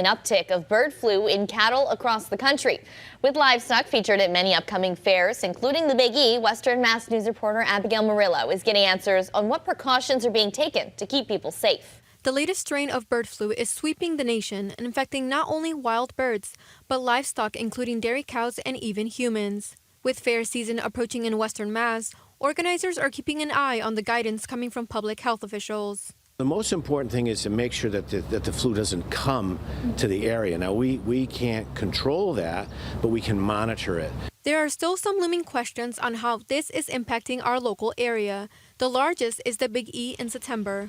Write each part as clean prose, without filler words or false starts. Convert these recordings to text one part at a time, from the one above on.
An uptick of bird flu in cattle across the country. With livestock featured at many upcoming fairs, including the Big E, Western Mass News reporter Abigail Murillo is getting answers on what precautions are being taken to keep people safe. The latest strain of bird flu is sweeping the nation and infecting not only wild birds, but livestock, including dairy cows and even humans. With fair season approaching in Western Mass, organizers are keeping an eye on the guidance coming from public health officials. The most important thing is to make sure that the flu doesn't come to the area. Now, we can't control that, but we can monitor it. There are still some looming questions on how this is impacting our local area. The largest is the Big E in September.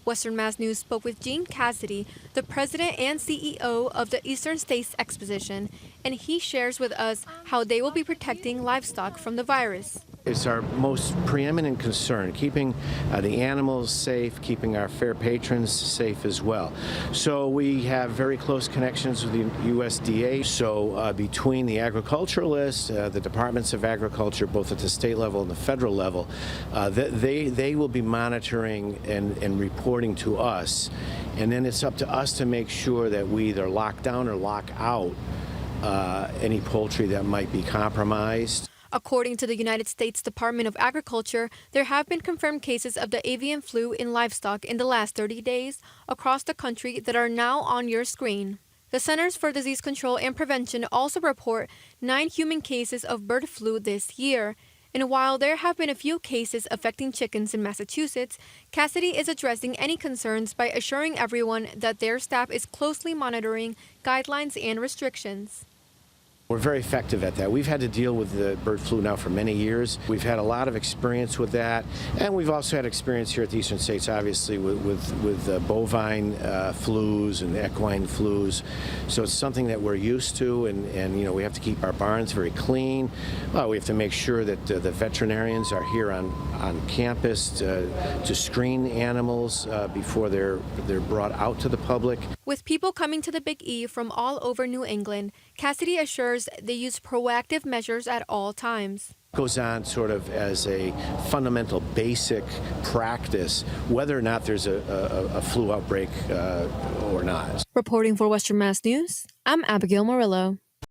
Western Mass News spoke with Gene Cassidy, the president and CEO of the Eastern States Exposition, and he shares with us how they will be protecting livestock from the virus. It's our most preeminent concern, keeping the animals safe, keeping our fair patrons safe as well. So we have very close connections with the USDA. So between the agriculturalists, the departments of agriculture, both at the state level and the federal level, they will be monitoring and reporting to us. And then it's up to us to make sure that we either lock down or lock out any poultry that might be compromised. According to the United States Department of Agriculture, there have been confirmed cases of the avian flu in livestock in the last 30 days across the country that are now on your screen. The Centers for Disease Control and Prevention also report 9 human cases of bird flu this year. And while there have been a few cases affecting chickens in Massachusetts, Cassidy is addressing any concerns by assuring everyone that their staff is closely monitoring guidelines and restrictions. We're very effective at that. We've had to deal with the bird flu now for many years. We've had a lot of experience with that, and we've also had experience here at the Eastern States, obviously, with bovine flus and equine flus. So it's something that we're used to, and you know, we have to keep our barns very clean. We have to make sure that the veterinarians are here on campus to screen animals before they're brought out to the public. With people coming to the Big E from all over New England, Cassidy assures they use proactive measures at all times. It goes on sort of as a fundamental basic practice, whether or not there's a flu outbreak or not. Reporting for Western Mass News, I'm Abigail Murillo.